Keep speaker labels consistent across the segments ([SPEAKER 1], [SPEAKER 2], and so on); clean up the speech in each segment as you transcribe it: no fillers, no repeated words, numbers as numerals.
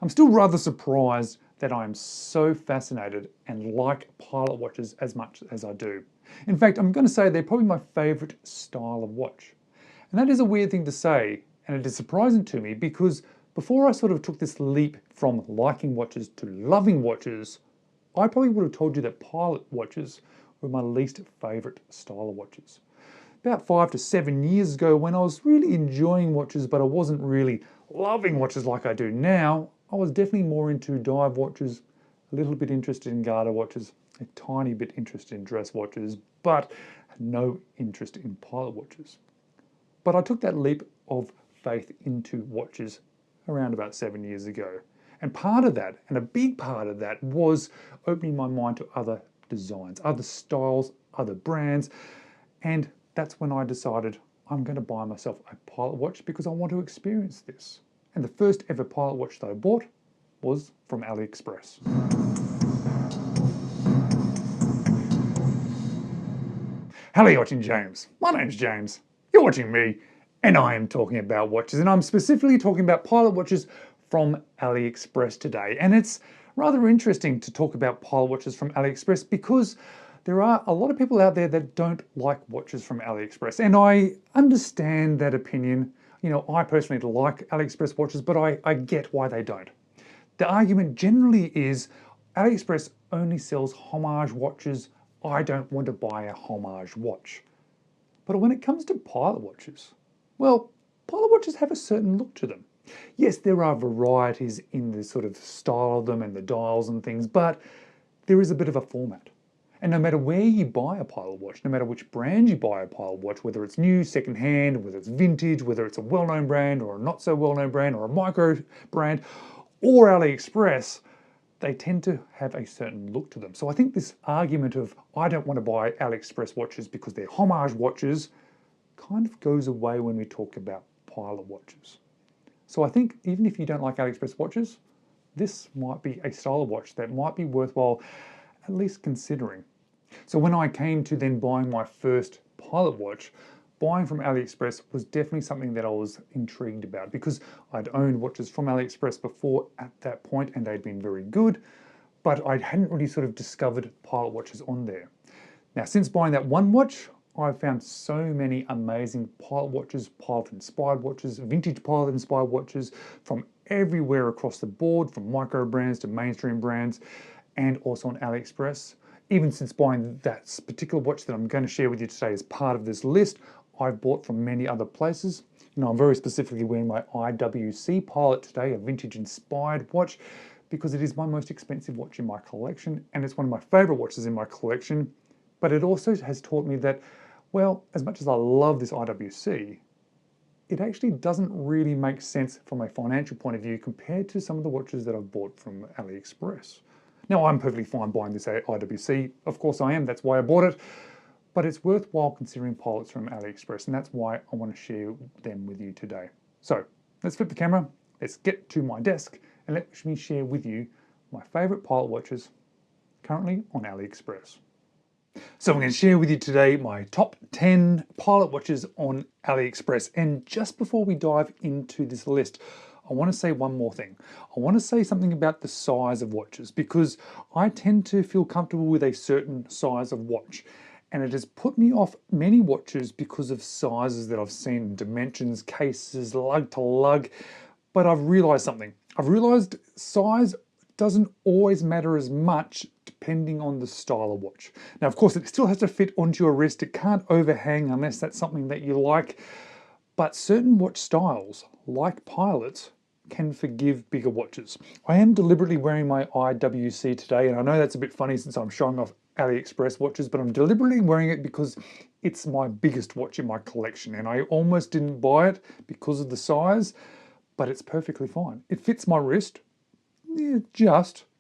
[SPEAKER 1] I'm still rather surprised that I'm so fascinated and like pilot watches as much as I do. In fact, I'm going to say they're probably my favourite style of watch. And that is a weird thing to say, and it is surprising to me because before I sort of took this leap from liking watches to loving watches, I probably would have told you that pilot watches were my least favourite style of watches. About 5 to 7 years ago, when I was really enjoying watches but I wasn't really loving watches like I do now, I was definitely more into dive watches, a little bit interested in garter watches, a tiny bit interested in dress watches, but no interest in pilot watches. But I took that leap of faith into watches around about 7 years ago. And part of that, and a big part of that, was opening my mind to other designs, other styles, other brands, and that's when I decided I'm going to buy myself a pilot watch because I want to experience this. And the first ever pilot watch that I bought was from Aliexpress. Hello, you're watching James. My name's James. You're watching me, and I am talking about watches, and I'm specifically talking about pilot watches from Aliexpress today. And it's rather interesting to talk about pilot watches from Aliexpress because there are a lot of people out there that don't like watches from Aliexpress, and I understand that opinion. You know, I personally like Aliexpress watches, but I get why they don't. The argument generally is Aliexpress only sells homage watches. I don't want to buy a homage watch. But when it comes to pilot watches, well, pilot watches have a certain look to them. Yes, there are varieties in the sort of style of them and the dials and things, but there is a bit of a format. And no matter where you buy a pilot watch, no matter which brand you buy a pilot watch, whether it's new, second-hand, whether it's vintage, whether it's a well-known brand or a not-so-well-known brand or a micro brand or AliExpress, they tend to have a certain look to them. So I think this argument of I don't want to buy AliExpress watches because they're homage watches kind of goes away when we talk about pilot watches. So I think even if you don't like AliExpress watches, this might be a style of watch that might be worthwhile at least considering. So when I came to then buying my first pilot watch, buying from AliExpress was definitely something that I was intrigued about because I'd owned watches from AliExpress before at that point and they'd been very good, but I hadn't really sort of discovered pilot watches on there. Now, since buying that one watch, I've found so many amazing pilot watches, pilot-inspired watches, vintage pilot-inspired watches from everywhere across the board, from micro brands to mainstream brands, and also on AliExpress. Even since buying that particular watch that I'm going to share with you today as part of this list, I've bought from many other places. You know, I'm very specifically wearing my IWC Pilot today, a vintage-inspired watch, because it is my most expensive watch in my collection, and it's one of my favorite watches in my collection. But it also has taught me that, well, as much as I love this IWC, it actually doesn't really make sense from a financial point of view compared to some of the watches that I've bought from AliExpress. Now, I'm perfectly fine buying this IWC. Of course I am, that's why I bought it. But it's worthwhile considering pilots from AliExpress, and that's why I want to share them with you today. So, let's flip the camera, let's get to my desk, and let me share with you my favorite pilot watches currently on AliExpress. So I'm going to share with you today my top 10 pilot watches on AliExpress. And just before we dive into this list, I want to say one more thing. I want to say something about the size of watches because I tend to feel comfortable with a certain size of watch. And it has put me off many watches because of sizes that I've seen, dimensions, cases, lug to lug. But I've realized something. I've realized size doesn't always matter as much depending on the style of watch. Now, of course, it still has to fit onto your wrist. It can't overhang unless that's something that you like. But certain watch styles, like pilots, can forgive bigger watches. I am deliberately wearing my IWC today, and I know that's a bit funny since I'm showing off AliExpress watches, but I'm deliberately wearing it because it's my biggest watch in my collection, and I almost didn't buy it because of the size, but it's perfectly fine. It fits my wrist,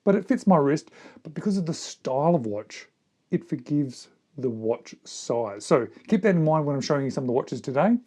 [SPEAKER 1] but it fits my wrist, but because of the style of watch, it forgives the watch size. So keep that in mind when I'm showing you some of the watches today.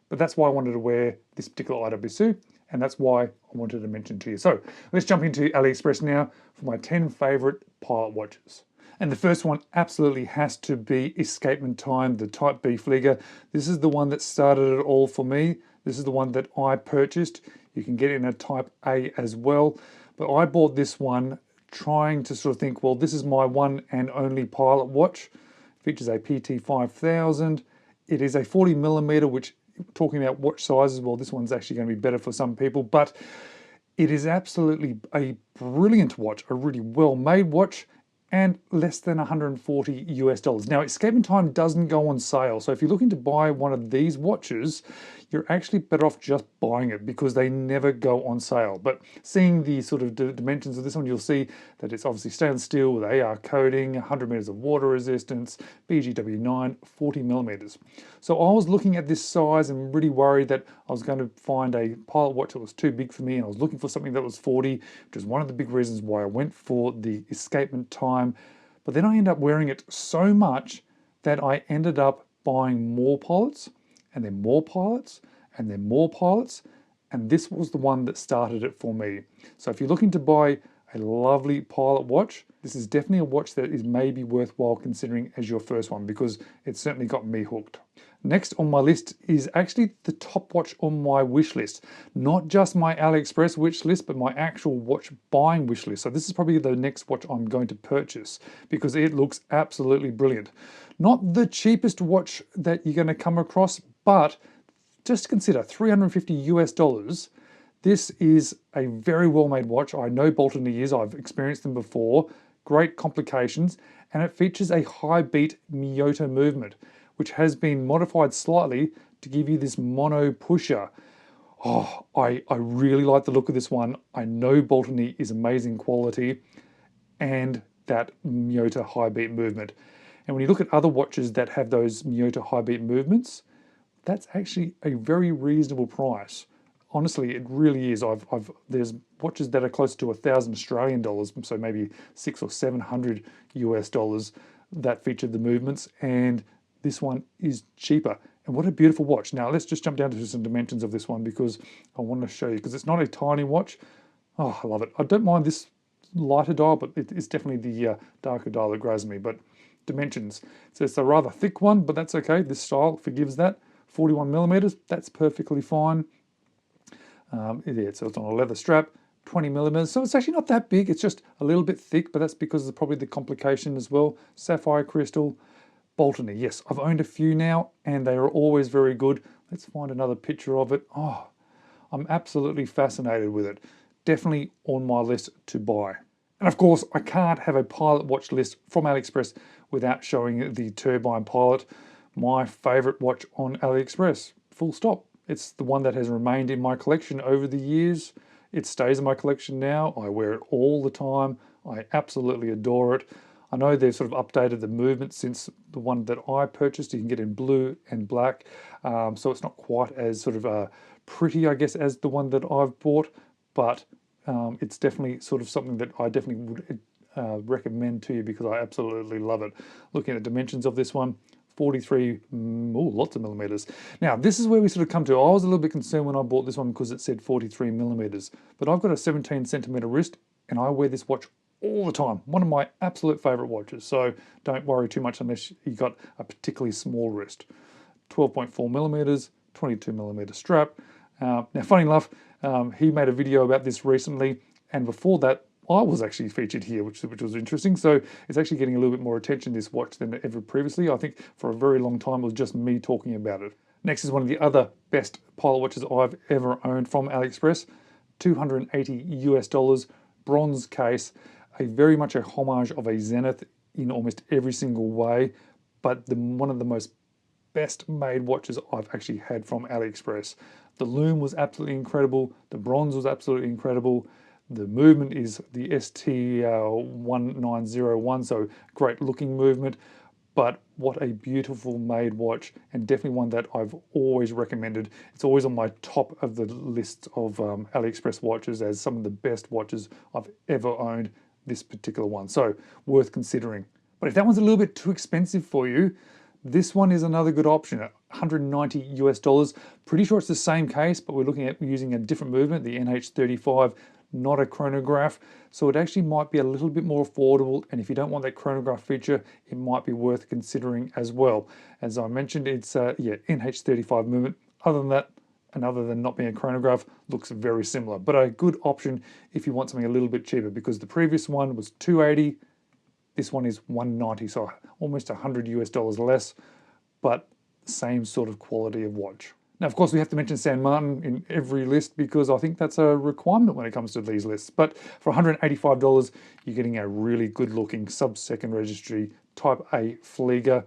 [SPEAKER 1] But that's why I wanted to wear this particular IWC, and that's why I wanted to mention to you. So let's jump into AliExpress now for my 10 favorite pilot watches. And the first one absolutely has to be Escapement Time, the Type B Flieger. This is the one that started it all for me. This is the one that I purchased. You can get it in a Type A as well. But I bought this one trying to sort of think, well, this is my one and only pilot watch. It features a PT5000. It is a 40 millimeter, which, talking about watch sizes, well, this one's actually going to be better for some people, but it is absolutely a brilliant watch, a really well-made watch, and less than 140 US dollars. Now, Escapement Time doesn't go on sale, so if you're looking to buy one of these watches, you're actually better off just buying it because they never go on sale. But seeing the sort of dimensions of this one, you'll see that it's obviously stainless steel with AR coating, 100 meters of water resistance, BGW9, 40 millimeters. So I was looking at this size and really worried that I was going to find a pilot watch that was too big for me, and I was looking for something that was 40, which is one of the big reasons why I went for the Escapement Time. But then I ended up wearing it so much that I ended up buying more pilots, and then more pilots, and then more pilots, and this was the one that started it for me. So if you're looking to buy a lovely pilot watch, this is definitely a watch that is maybe worthwhile considering as your first one, because it certainly got me hooked. Next on my list is actually the top watch on my wish list. Not just my AliExpress wish list, but my actual watch buying wish list. So this is probably the next watch I'm going to purchase because it looks absolutely brilliant. Not the cheapest watch that you're going to come across, but just consider 350 US dollars. This is a very well-made watch. I know Baltany is, I've experienced them before. Great complications, and it features a high beat Miyota movement, which has been modified slightly to give you this mono pusher. Oh, I really like the look of this one. I know Baltany is amazing quality, and that Miyota high beat movement. And when you look at other watches that have those Miyota high beat movements, that's actually a very reasonable price. Honestly, it really is. There's watches that are close to 1,000 Australian dollars, so maybe 600 or 700 US dollars that feature the movements, and this one is cheaper. And what a beautiful watch. Now let's just jump down to some dimensions of this one because I want to show you, because it's not a tiny watch. Oh, I love it. I don't mind this lighter dial, but it's definitely the darker dial that grabs me. But dimensions. So it's a rather thick one, but that's okay. This style forgives that. 41 millimeters, that's perfectly fine. So it's on a leather strap, 20 millimeters. So it's actually not that big. It's just a little bit thick, but that's because of probably the complication as well. Sapphire crystal, Baltany. Yes, I've owned a few now and they are always very good. Let's find another picture of it. Oh, I'm absolutely fascinated with it. Definitely on my list to buy. And of course, I can't have a pilot watch list from AliExpress without showing the Turbine Pilot, my favorite watch on AliExpress, full stop. It's the one that has remained in my collection over the years. It stays in my collection now. I wear it all the time. I absolutely adore it. I know they've sort of updated the movement since the one that I purchased. You can get in blue and black. So it's not quite as sort of pretty, I guess, as the one that I've bought, but it's definitely sort of something that I definitely would recommend to you because I absolutely love it. Looking at the dimensions of this one, 43, lots of millimeters. Now, this is where we sort of come to. I was a little bit concerned when I bought this one because it said 43 millimeters, but I've got a 17 centimeter wrist and I wear this watch all the time. One of my absolute favorite watches. So don't worry too much unless you got a particularly small wrist. 12.4 millimeters, 22 millimeter strap. Now, funny enough, he made a video about this recently, and before that, I was actually featured here, which was interesting. So it's actually getting a little bit more attention, this watch, than ever previously. I think for a very long time, it was just me talking about it. Next is one of the other best pilot watches I've ever owned from AliExpress, 280 US dollars, bronze case, very much a homage of a Zenith in almost every single way, but one of the most best made watches I've actually had from AliExpress. The lume was absolutely incredible. The bronze was absolutely incredible. The movement is the ST1901, so great looking movement, but what a beautiful made watch, and definitely one that I've always recommended. It's always on my top of the list of AliExpress watches as some of the best watches I've ever owned, this particular one. So worth considering. But if that one's a little bit too expensive for you, this one is another good option at 190 US dollars. Pretty sure it's the same case, but we're looking at using a different movement, the NH35, not a chronograph. So it actually might be a little bit more affordable. And if you don't want that chronograph feature, it might be worth considering as well. As I mentioned, it's NH35 movement. Other than that, and other than not being a chronograph, looks very similar. But a good option if you want something a little bit cheaper, because the previous one was $280, this one is $190, so almost $100 less, but same sort of quality of watch. Now, of course, we have to mention San Martin in every list because I think that's a requirement when it comes to these lists. But for $185, you're getting a really good-looking sub-second registry Type A Flieger.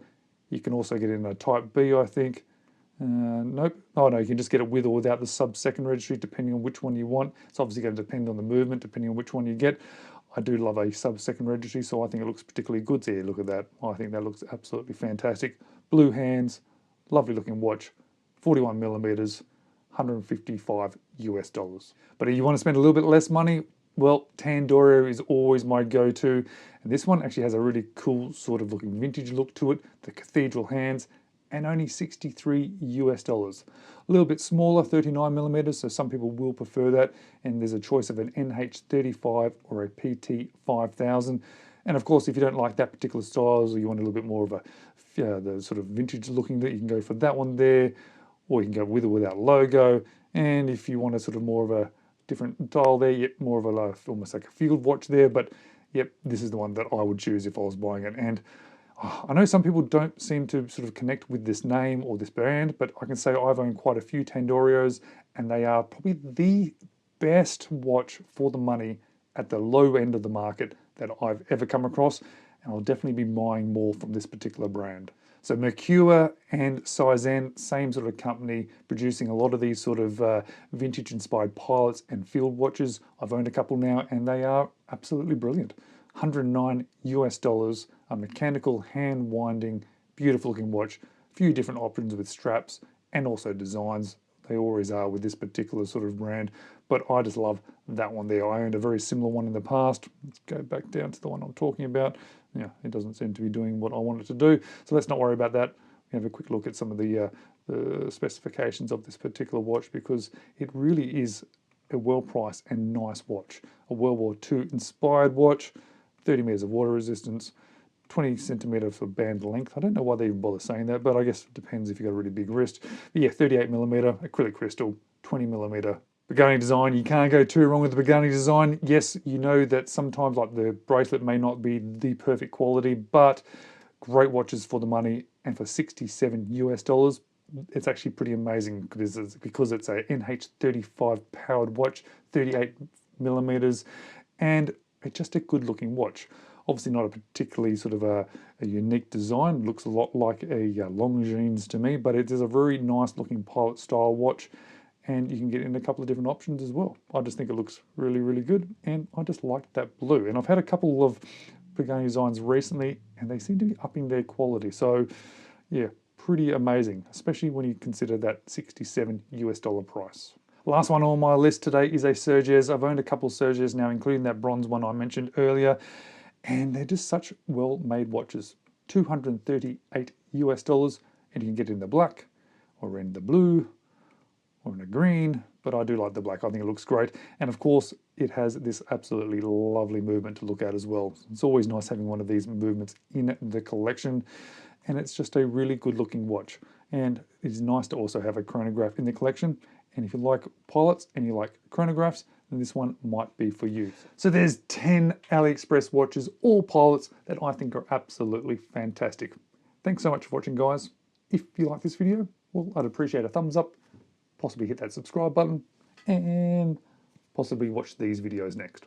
[SPEAKER 1] You can also get it in a Type B, I think. Nope. Oh no, you can just get it with or without the sub-second registry, depending on which one you want. It's obviously going to depend on the movement, depending on which one you get. I do love a sub-second registry, so I think it looks particularly good. So yeah, look at that. I think that looks absolutely fantastic. Blue hands, lovely looking watch. 41 millimeters, $155. But if you want to spend a little bit less money, well, Tandorio is always my go-to. And this one actually has a really cool sort of looking vintage look to it, the cathedral hands, and only $63. A little bit smaller, 39 millimeters, so some people will prefer that. And there's a choice of an NH35 or a PT5000. And of course, if you don't like that particular style, or you want a little bit more of a the sort of vintage looking, that you can go for that one there. Or you can go with or without logo. And if you want a sort of more of a different dial there, yep, more of a almost like a field watch there. But yep, this is the one that I would choose if I was buying it. And I know some people don't seem to sort of connect with this name or this brand, but I can say I've owned quite a few Tandorios, and they are probably the best watch for the money at the low end of the market that I've ever come across. And I'll definitely be buying more from this particular brand. So Mercure and Seizenn, same sort of company, producing a lot of these sort of vintage inspired pilots and field watches. I've owned a couple now and they are absolutely brilliant. $109, a mechanical hand winding, beautiful looking watch, a few different options with straps and also designs. They always are with this particular sort of brand, but I just love that one there. I owned a very similar one in the past. Let's go back down to the one I'm talking about. Yeah, it doesn't seem to be doing what I want it to do, so let's not worry about that. We have a quick look at some of the specifications of this particular watch, because it really is a well-priced and nice watch. A World War II inspired watch, 30 meters of water resistance, 20 centimeter for band length. I don't know why they even bother saying that, but I guess it depends if you've got a really big wrist. But yeah, 38 millimeter acrylic crystal, 20 millimeter. Pagani Design, you can't go too wrong with the Pagani Design. Yes, you know that sometimes like the bracelet may not be the perfect quality, but great watches for the money. And for $67, it's actually pretty amazing because it's a NH35 powered watch, 38 millimeters, and it's just a good looking watch. Obviously not a particularly sort of a unique design. It looks a lot like a Longines to me, but it is a very nice looking pilot style watch. And you can get it in a couple of different options as well. I just think it looks really, really good. And I just like that blue. And I've had a couple of Pagani Designs recently, and they seem to be upping their quality. So yeah, pretty amazing, especially when you consider that $67 price. Last one on my list today is a Sugess. I've owned a couple of Sugess now, including that bronze one I mentioned earlier. And they're just such well-made watches. $238, and you can get it in the black, or in the blue, or in a green, but I do like the black. I think it looks great. And of course, it has this absolutely lovely movement to look at as well. It's always nice having one of these movements in the collection. And it's just a really good looking watch. And it's nice to also have a chronograph in the collection. And if you like pilots and you like chronographs, then this one might be for you. So there's 10 AliExpress watches, all pilots, that I think are absolutely fantastic. Thanks so much for watching, guys. If you like this video, well, I'd appreciate a thumbs up, possibly hit that subscribe button, and possibly watch these videos next.